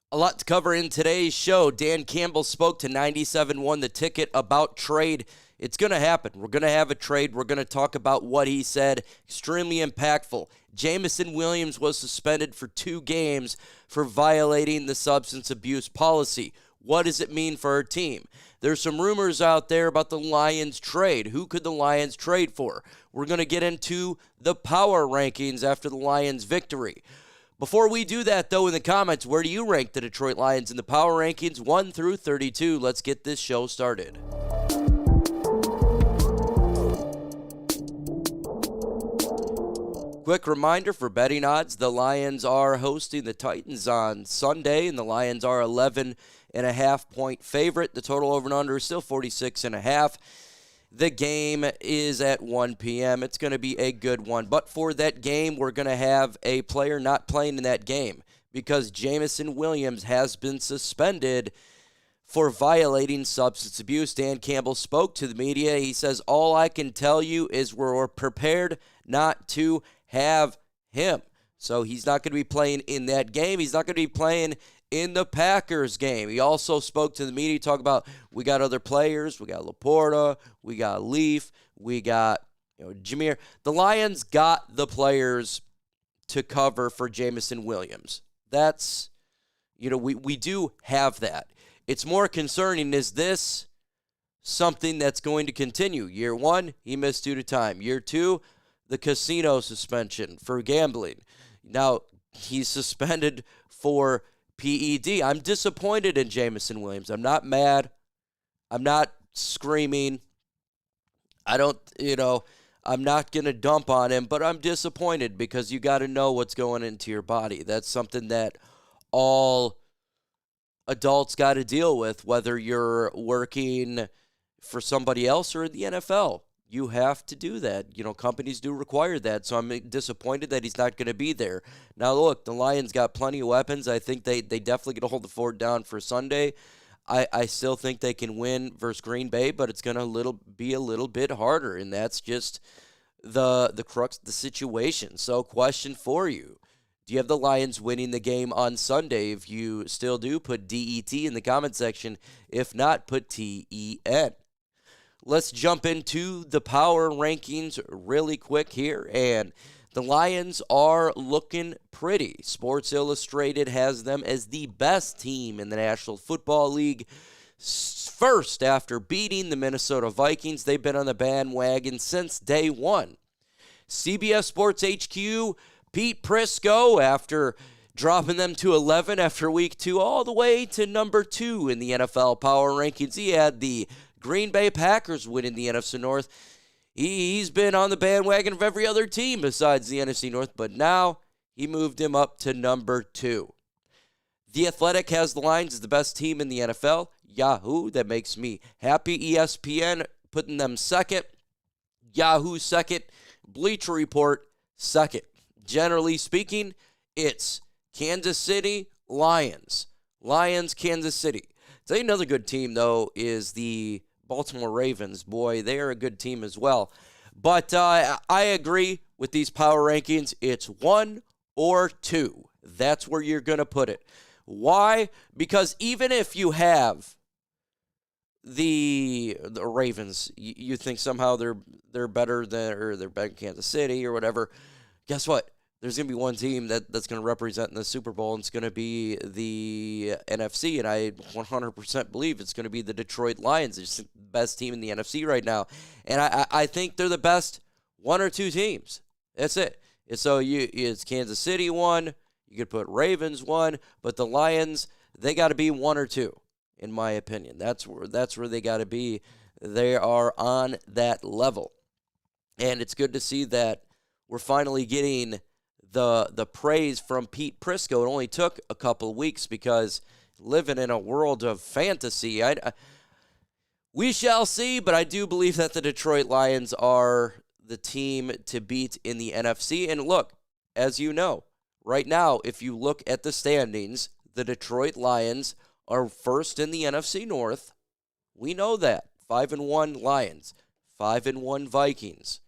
A lot to cover in today's show. Dan Campbell spoke to 97.1 The Ticket about trade. It's going to happen. We're going to have a trade. We're going to talk about what he said. Extremely impactful. Jamison Williams was suspended for 2 games for violating the substance abuse policy. What does it mean for our team? There's some rumors out there about the Lions trade. Who could the Lions trade for? We're going to get into the power rankings after the Lions victory. Before we do that, though, in the comments, where do you rank the Detroit Lions in the power rankings 1 through 32? Let's get this show started. Quick reminder for betting odds, the Lions are hosting the Titans on Sunday, and the Lions are 11.5-point favorite. The total over and under is still 46.5. The game is at 1 p.m. It's going to be a good one. But for that game, we're going to have a player not playing in that game because Jamison Williams has been suspended for violating substance abuse. Dan Campbell spoke to the media. He says, all I can tell you is we're prepared not to have him. So he's not going to be playing in that game. He's not going to be playing in the Packers game. He also spoke to the media, talk about we got other players. We got Laporta, we got Leaf, we got Jameer. The Lions got the players to cover for Jamison Williams. That's, we do have that. It's more concerning, is this something that's going to continue? Year 1, he missed due to time. Year 2, the casino suspension for gambling. Now, he's suspended for PED. I'm disappointed in Jamison Williams. I'm not mad. I'm not screaming. I'm not going to dump on him, but I'm disappointed because you got to know what's going into your body. That's something that all adults got to deal with, whether you're working for somebody else or in the NFL. You have to do that. Companies do require that. So I'm disappointed that he's not going to be there. Now, look, the Lions got plenty of weapons. I think they definitely going to hold the fort down for Sunday. I still think they can win versus Green Bay, but it's going to be a little bit harder, and that's just the crux of the situation. So question for you. Do you have the Lions winning the game on Sunday? If you still do, put DET in the comment section. If not, put TEN. Let's jump into the power rankings really quick here. And the Lions are looking pretty. Sports Illustrated has them as the best team in the National Football League. First, after beating the Minnesota Vikings, they've been on the bandwagon since day one. CBS Sports HQ, Pete Prisco, after dropping them to 11 after week 2, all the way to number 2 in the NFL power rankings. He had the Green Bay Packers winning the NFC North. He's been on the bandwagon of every other team besides the NFC North, but now he moved him up to number 2. The Athletic has the Lions as the best team in the NFL. Yahoo, that makes me happy. ESPN putting them second. Yahoo second. Bleacher Report second. Generally speaking, it's Kansas City, Lions. Lions, Kansas City. Tell you another good team, though, is the Baltimore Ravens. Boy, they are a good team as well. But I agree with these power rankings. It's 1 or 2. That's where you're going to put it. Why? Because even if you have the Ravens, you think somehow they're better than, or they're better than Kansas City or whatever. Guess what? There's going to be one team that's going to represent in the Super Bowl, and it's going to be the NFC, and I 100% believe it's going to be the Detroit Lions. It's the best team in the NFC right now, and I think they're the best 1 or 2 teams. That's it. And so it's Kansas City 1, you could put Ravens 1, but the Lions, they got to be 1 or 2, in my opinion. That's where they got to be. They are on that level, and it's good to see that we're finally getting the praise from Pete Prisco. It only took a couple of weeks because living in a world of fantasy, we shall see, but I do believe that the Detroit Lions are the team to beat in the NFC. And look, as you know, right now, if you look at the standings, the Detroit Lions are first in the NFC North. We know that. 5-1 Lions, 5-1 Vikings.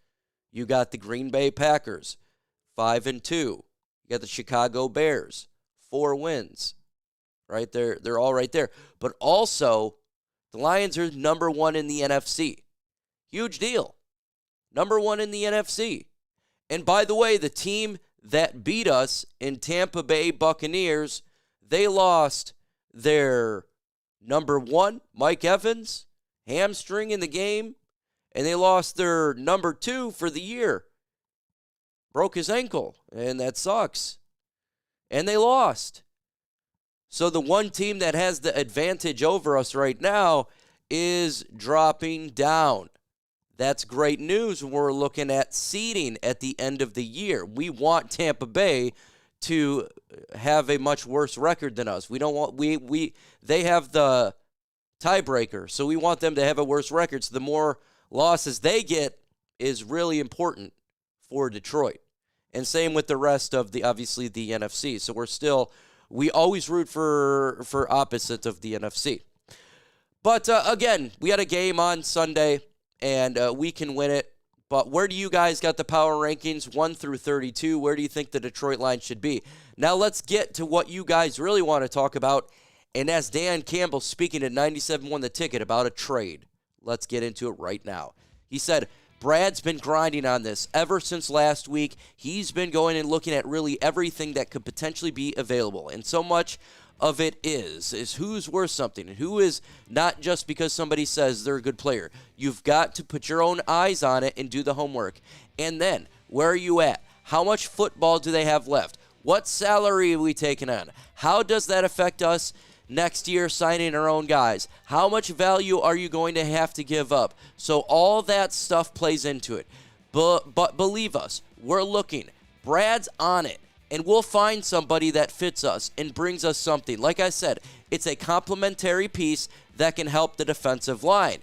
You got the Green Bay Packers, 5-2. You got the Chicago Bears, 4 wins. right? They're all right there. But also, the Lions are number one in the NFC. Huge deal. Number one in the NFC. And by the way, the team that beat us in Tampa Bay Buccaneers, they lost their number one, Mike Evans, hamstring in the game, and they lost their number two for the year. Broke his ankle, and that sucks. And they lost. So the one team that has the advantage over us right now is dropping down. That's great news when we're looking at seeding at the end of the year. We want Tampa Bay to have a much worse record than us. We don't want they have the tiebreaker, so we want them to have a worse record. So the more losses they get is really important for Detroit. And same with the rest of the NFC. So we always root for opposite of the NFC. But again, we had a game on Sunday, and we can win it. But where do you guys got the power rankings, 1 through 32? Where do you think the Detroit line should be? Now let's get to what you guys really want to talk about, and that's Dan Campbell speaking at 97.1 The Ticket about a trade. Let's get into it right now. He said, Brad's been grinding on this ever since last week. He's been going and looking at really everything that could potentially be available, and so much of it is who's worth something and who is not just because somebody says they're a good player. You've got to put your own eyes on it and do the homework. And then, where are you at? How much football do they have left? What salary are we taking on? How does that affect us next year signing our own guys? How much value are you going to have to give up? So all that stuff plays into it. But believe us, we're looking. Brad's on it. And we'll find somebody that fits us and brings us something. Like I said, it's a complementary piece that can help the defensive line.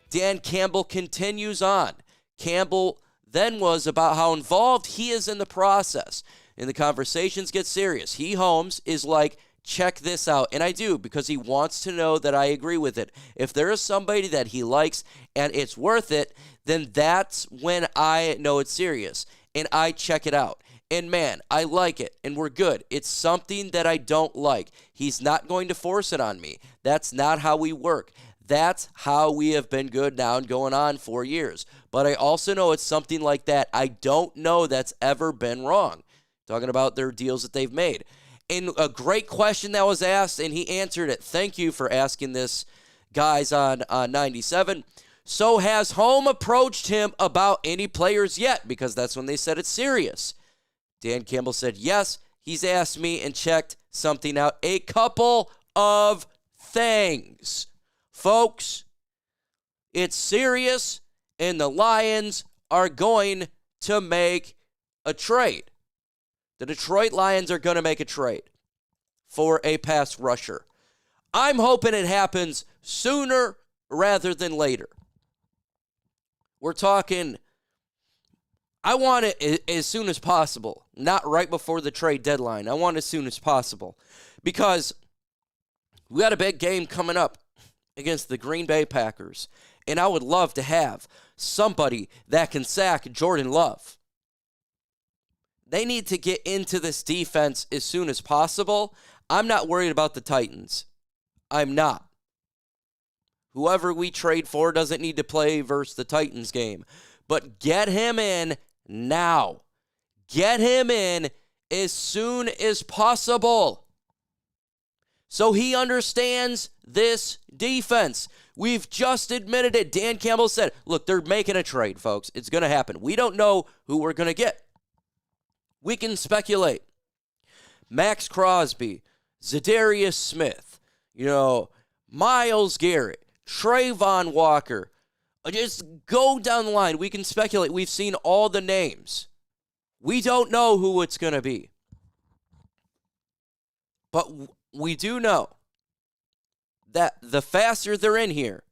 Dan Campbell continues on. Campbell then was about how involved he is in the process. And the conversations get serious. Holmes, is like, check this out. And I do, because he wants to know that I agree with it. If there is somebody that he likes and it's worth it, then that's when I know it's serious. And I check it out. And man, I like it, and we're good. It's something that I don't like. He's not going to force it on me. That's not how we work. That's how we have been good now and going on 4 years. But I also know it's something like that. I don't know that's ever been wrong. Talking about their deals that they've made. And a great question that was asked, and he answered it. Thank you for asking this, guys, on 97. So has Holmes approached him about any players yet? Because that's when they said it's serious. Dan Campbell said, yes, he's asked me and checked something out. A couple of things. Folks, it's serious, and the Lions are going to make a trade. The Detroit Lions are going to make a trade for a pass rusher. I'm hoping it happens sooner rather than later. We're talking, I want it as soon as possible, not right before the trade deadline. I want it as soon as possible because we got a big game coming up against the Green Bay Packers, and I would love to have somebody that can sack Jordan Love. They need to get into this defense as soon as possible. I'm not worried about the Titans. I'm not. Whoever we trade for doesn't need to play versus the Titans game. But get him in now. Get him in as soon as possible. So he understands this defense. We've just admitted it. Dan Campbell said, look, they're making a trade, folks. It's going to happen. We don't know who we're going to get. We can speculate. Max Crosby, Zadarius Smith, Myles Garrett, Trayvon Walker. Just go down the line. We can speculate. We've seen all the names. We don't know who it's going to be. But we do know that the faster they're in here,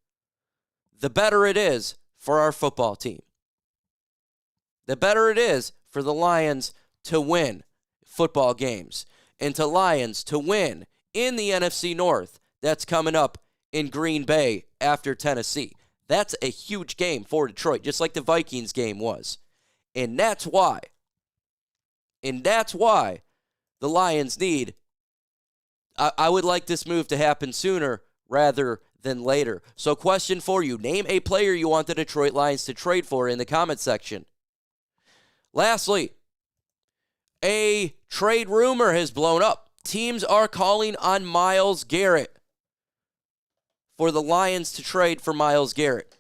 the better it is for our football team. The better it is for the Lions to win football games and to Lions to win in the NFC North that's coming up in Green Bay after Tennessee. That's a huge game for Detroit, just like the Vikings game was. And that's why the Lions need I would like this move to happen sooner rather than later. So question for you. Name a player you want the Detroit Lions to trade for in the comment section. Lastly, a trade rumor has blown up. Teams are calling on Myles Garrett for the Lions to trade for Myles Garrett.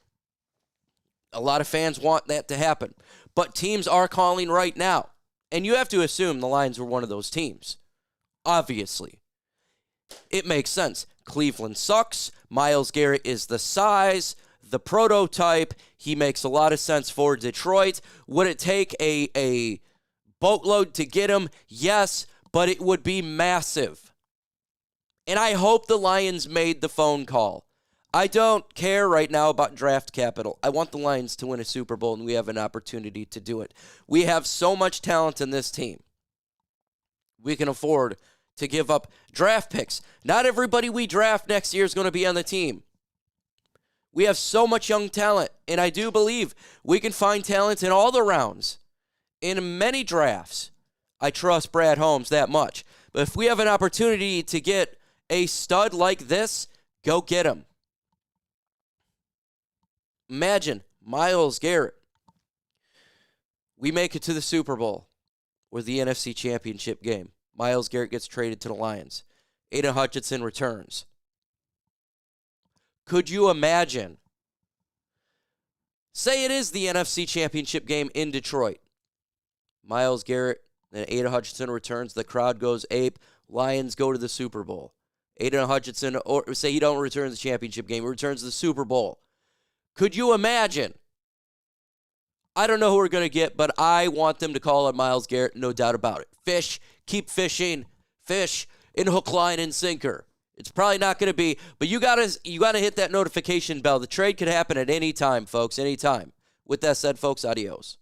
A lot of fans want that to happen. But teams are calling right now. And you have to assume the Lions were one of those teams. Obviously. It makes sense. Cleveland sucks. Myles Garrett is the size, the prototype. He makes a lot of sense for Detroit. Would it take a boatload to get him? Yes, but it would be massive. And I hope the Lions made the phone call. I don't care right now about draft capital. I want the Lions to win a Super Bowl, and we have an opportunity to do it. We have so much talent in this team. We can afford to give up draft picks. Not everybody we draft next year is going to be on the team. We have so much young talent, and I do believe we can find talent in all the rounds, in many drafts. I trust Brad Holmes that much. But if we have an opportunity to get a stud like this, go get him. Imagine Myles Garrett. We make it to the Super Bowl or the NFC Championship game. Myles Garrett gets traded to the Lions. Aiden Hutchinson returns. Could you imagine? Say it is the NFC Championship game in Detroit. Myles Garrett and Aiden Hutchinson returns. The crowd goes ape. Lions go to the Super Bowl. Aiden Hutchinson, or say he don't return to the championship game, he returns to the Super Bowl. Could you imagine? I don't know who we're going to get, but I want them to call on Myles Garrett, no doubt about it. Fish, keep fishing, fish in hook, line, and sinker. It's probably not going to be, but you gotta hit that notification bell. The trade could happen at any time, folks, any time. With that said, folks, adios.